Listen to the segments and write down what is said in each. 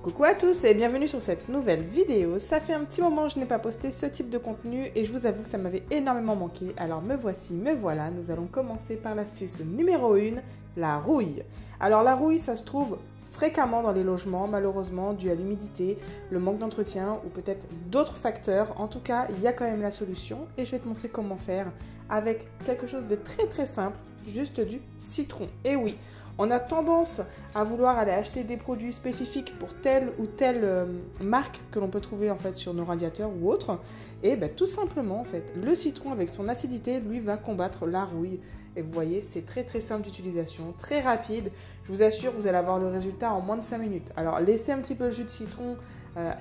Coucou à tous et bienvenue sur cette nouvelle vidéo. Ça fait un petit moment que je n'ai pas posté ce type de contenu et je vous avoue que ça m'avait énormément manqué. Alors me voici, me voilà. Nous allons commencer par l'astuce numéro 1, la rouille. Alors la rouille, ça se trouve fréquemment dans les logements, malheureusement, dû à l'humidité, le manque d'entretien ou peut-être d'autres facteurs. En tout cas, il y a quand même la solution et je vais te montrer comment faire avec quelque chose de très simple, juste du citron. Et oui, on a tendance à vouloir aller acheter des produits spécifiques pour telle ou telle marque que l'on peut trouver en fait sur nos radiateurs ou autres. Et ben, tout simplement, en fait, le citron avec son acidité, lui, va combattre la rouille. Et vous voyez, c'est très simple d'utilisation, très rapide. Je vous assure, vous allez avoir le résultat en moins de 5 minutes. Alors, laissez un petit peu le jus de citron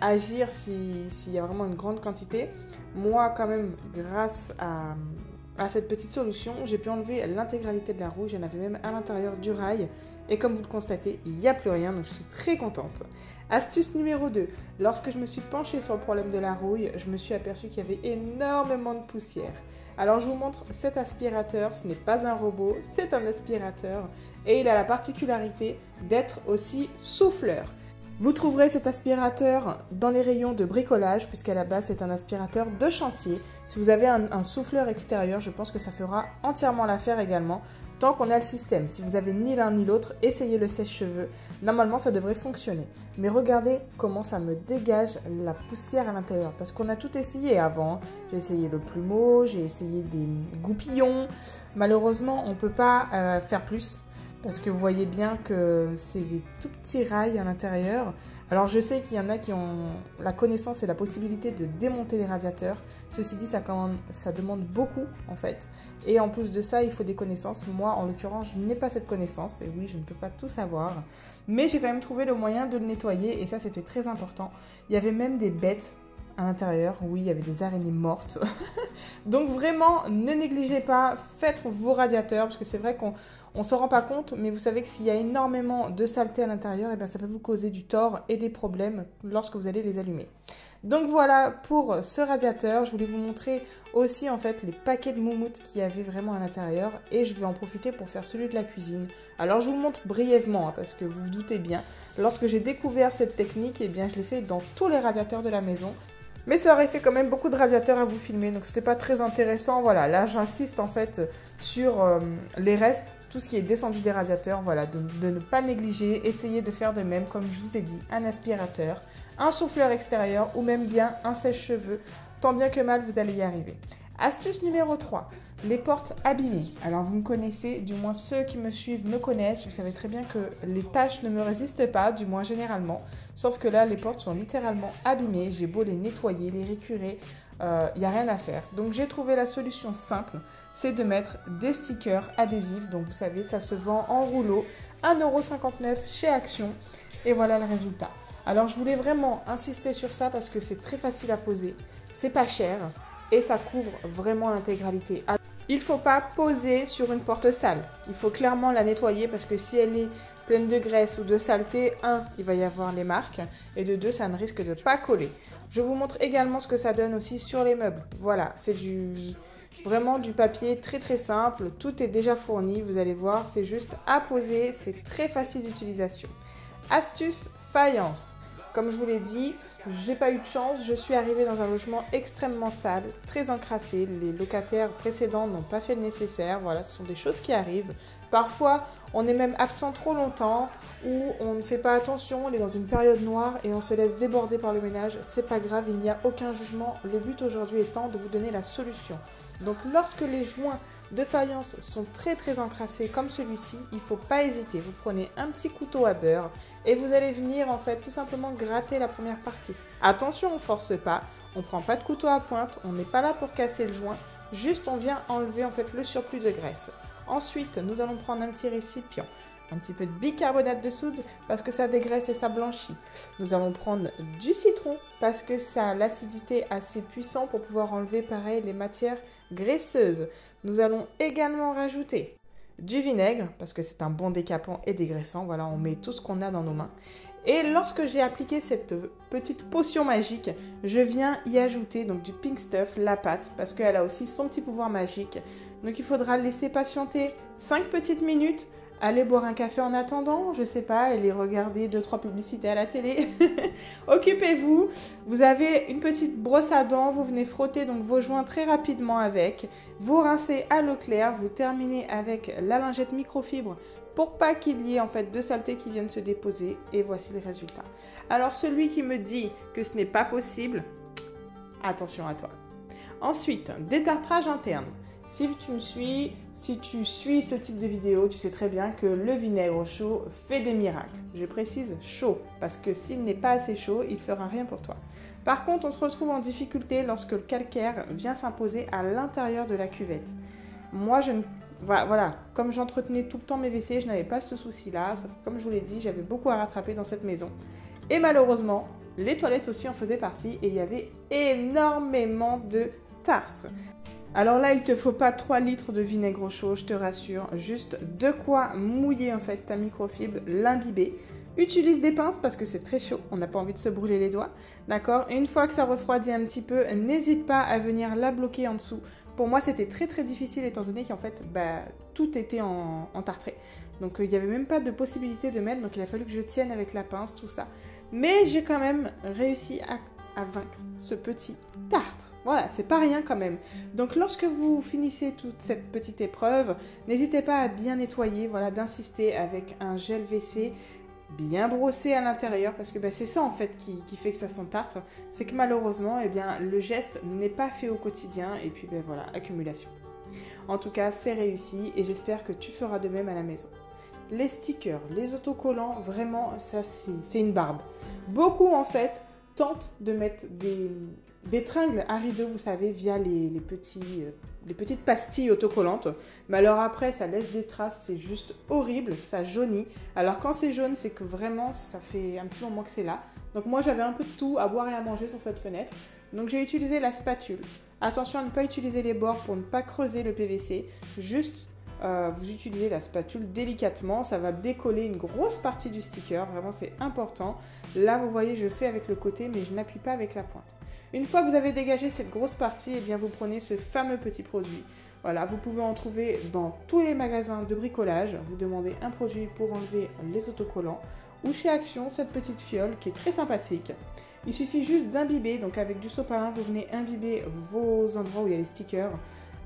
agir s'il y a vraiment une grande quantité. Moi, quand même, grâce à cette petite solution, j'ai pu enlever l'intégralité de la rouille. J'en avais même à l'intérieur du rail. Et comme vous le constatez, il n'y a plus rien, donc je suis très contente. Astuce numéro 2. Lorsque je me suis penchée sur le problème de la rouille, je me suis aperçue qu'il y avait énormément de poussière. Alors je vous montre cet aspirateur, ce n'est pas un robot, c'est un aspirateur. Et il a la particularité d'être aussi souffleur. Vous trouverez cet aspirateur dans les rayons de bricolage, puisqu'à la base c'est un aspirateur de chantier. Si vous avez un souffleur extérieur, je pense que ça fera entièrement l'affaire également, tant qu'on a le système. Si vous avez ni l'un ni l'autre, essayez le sèche-cheveux. Normalement, ça devrait fonctionner. Mais regardez comment ça me dégage la poussière à l'intérieur, parce qu'on a tout essayé avant. J'ai essayé le plumeau, j'ai essayé des goupillons. Malheureusement, on ne peut pas faire plus. Parce que vous voyez bien que c'est des tout petits rails à l'intérieur. Alors je sais qu'il y en a qui ont la connaissance et la possibilité de démonter les radiateurs. Ceci dit, ça demande beaucoup en fait. Et en plus de ça, il faut des connaissances. Moi, en l'occurrence, je n'ai pas cette connaissance. Et oui, je ne peux pas tout savoir. Mais j'ai quand même trouvé le moyen de le nettoyer. Et ça, c'était très important. Il y avait même des bêtes à l'intérieur. Oui, il y avait des araignées mortes. Donc vraiment, ne négligez pas. Faites vos radiateurs. Parce que c'est vrai qu'on ne s'en rend pas compte, mais vous savez que s'il y a énormément de saleté à l'intérieur, eh bien, ça peut vous causer du tort et des problèmes lorsque vous allez les allumer. Donc voilà pour ce radiateur. Je voulais vous montrer aussi en fait les paquets de moumoutes qu'il y avait vraiment à l'intérieur et je vais en profiter pour faire celui de la cuisine. Alors je vous le montre brièvement hein, parce que vous vous doutez bien, lorsque j'ai découvert cette technique, eh bien, je l'ai fait dans tous les radiateurs de la maison. Mais ça aurait fait quand même beaucoup de radiateurs à vous filmer, donc c'était pas très intéressant. Voilà, là j'insiste en fait sur les restes, tout ce qui est descendu des radiateurs, voilà, de ne pas négliger, essayez de faire de même, comme je vous ai dit, un aspirateur, un souffleur extérieur ou même bien un sèche-cheveux, tant bien que mal vous allez y arriver. Astuce numéro 3, les portes abîmées. Alors vous me connaissez, du moins ceux qui me suivent me connaissent, vous savez très bien que les tâches ne me résistent pas, du moins généralement. Sauf que là, les portes sont littéralement abîmées, j'ai beau les nettoyer, les récurer, il n'y a rien à faire. Donc j'ai trouvé la solution simple, c'est de mettre des stickers adhésifs. Donc vous savez, ça se vend en rouleau, 1,59 € chez Action. Et voilà le résultat. Alors je voulais vraiment insister sur ça parce que c'est très facile à poser, c'est pas cher. Et ça couvre vraiment l'intégralité. Il ne faut pas poser sur une porte sale. Il faut clairement la nettoyer parce que si elle est pleine de graisse ou de saleté, 1, il va y avoir les marques. Et de 2, ça ne risque de pas coller. Je vous montre également ce que ça donne aussi sur les meubles. Voilà, c'est vraiment du papier très simple. Tout est déjà fourni, vous allez voir. C'est juste à poser, c'est très facile d'utilisation. Astuce faïence. Comme je vous l'ai dit, j'ai pas eu de chance, je suis arrivée dans un logement extrêmement sale, très encrassé. Les locataires précédents n'ont pas fait le nécessaire, voilà, ce sont des choses qui arrivent. Parfois, on est même absent trop longtemps ou on ne fait pas attention, on est dans une période noire et on se laisse déborder par le ménage. C'est pas grave, il n'y a aucun jugement. Le but aujourd'hui étant de vous donner la solution. Donc lorsque les joints de faïence sont très encrassés comme celui-ci, il ne faut pas hésiter. Vous prenez un petit couteau à beurre et vous allez venir en fait tout simplement gratter la première partie. Attention, on ne force pas, on ne prend pas de couteau à pointe, on n'est pas là pour casser le joint, juste on vient enlever en fait le surplus de graisse. Ensuite, nous allons prendre un petit récipient, un petit peu de bicarbonate de soude parce que ça dégraisse et ça blanchit. Nous allons prendre du citron parce que ça a l'acidité assez puissante pour pouvoir enlever pareil les matières graisseuses. Nous allons également rajouter du vinaigre parce que c'est un bon décapant et dégraissant. Voilà, on met tout ce qu'on a dans nos mains. Et lorsque j'ai appliqué cette petite potion magique, je viens y ajouter donc du pink stuff, la pâte, parce qu'elle a aussi son petit pouvoir magique. Donc il faudra laisser patienter 5 petites minutes aller boire un café en attendant, je sais pas, aller regarder 2-3 publicités à la télé. Occupez-vous, vous avez une petite brosse à dents, vous venez frotter donc vos joints très rapidement avec, vous rincez à l'eau claire, vous terminez avec la lingette microfibre pour pas qu'il y ait en fait de saleté qui viennent se déposer et voici le résultat. Alors celui qui me dit que ce n'est pas possible, attention à toi. Ensuite, détartrage interne. Si tu suis ce type de vidéo, tu sais très bien que le vinaigre chaud fait des miracles. Je précise chaud, parce que s'il n'est pas assez chaud, il ne fera rien pour toi. Par contre, on se retrouve en difficulté lorsque le calcaire vient s'imposer à l'intérieur de la cuvette. Moi, voilà, comme j'entretenais tout le temps mes WC, je n'avais pas ce souci-là, sauf que comme je vous l'ai dit, j'avais beaucoup à rattraper dans cette maison. Et malheureusement, les toilettes aussi en faisaient partie et il y avait énormément de tartre. Alors là, il ne te faut pas 3 litres de vinaigre chaud, je te rassure. Juste de quoi mouiller en fait ta microfibre, l'imbiber. Utilise des pinces parce que c'est très chaud, on n'a pas envie de se brûler les doigts. D'accord? Et une fois que ça refroidit un petit peu, n'hésite pas à venir la bloquer en dessous. Pour moi, c'était très très difficile étant donné qu'en fait, tout était entartré. Donc il n'y avait même pas de possibilité de mettre, donc il a fallu que je tienne avec la pince, tout ça. Mais j'ai quand même réussi à vaincre ce petit tartre. Voilà, c'est pas rien quand même. Donc lorsque vous finissez toute cette petite épreuve, n'hésitez pas à bien nettoyer, voilà, d'insister avec un gel WC bien brossé à l'intérieur parce que c'est ça en fait qui fait que ça s'entartre. C'est que malheureusement, le geste n'est pas fait au quotidien et puis voilà, accumulation. En tout cas, c'est réussi et j'espère que tu feras de même à la maison. Les stickers, les autocollants, vraiment, ça c'est une barbe. Beaucoup en fait tentent de mettre des tringles à rideaux, vous savez, via les petites pastilles autocollantes. Mais alors après, ça laisse des traces, c'est juste horrible, ça jaunit. Alors quand c'est jaune, c'est que vraiment, ça fait un petit moment que c'est là. Donc moi, j'avais un peu de tout à boire et à manger sur cette fenêtre. Donc j'ai utilisé la spatule. Attention à ne pas utiliser les bords pour ne pas creuser le PVC. Juste, vous utilisez la spatule délicatement. Ça va décoller une grosse partie du sticker. Vraiment, c'est important. Là, vous voyez, je fais avec le côté, mais je n'appuie pas avec la pointe. Une fois que vous avez dégagé cette grosse partie, vous prenez ce fameux petit produit. Voilà, vous pouvez en trouver dans tous les magasins de bricolage. Vous demandez un produit pour enlever les autocollants. Ou chez Action, cette petite fiole qui est très sympathique. Il suffit juste d'imbiber, donc avec du sopalin, vous venez imbiber vos endroits où il y a les stickers.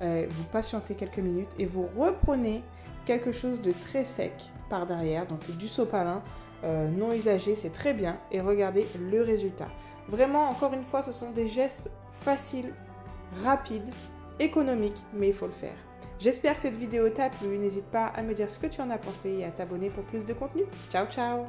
Vous patientez quelques minutes et vous reprenez quelque chose de très sec par derrière, donc du sopalin non usagé, c'est très bien. Et regardez le résultat. Vraiment, encore une fois, ce sont des gestes faciles, rapides, économiques, mais il faut le faire. J'espère que cette vidéo t'a plu. N'hésite pas à me dire ce que tu en as pensé et à t'abonner pour plus de contenu. Ciao, ciao!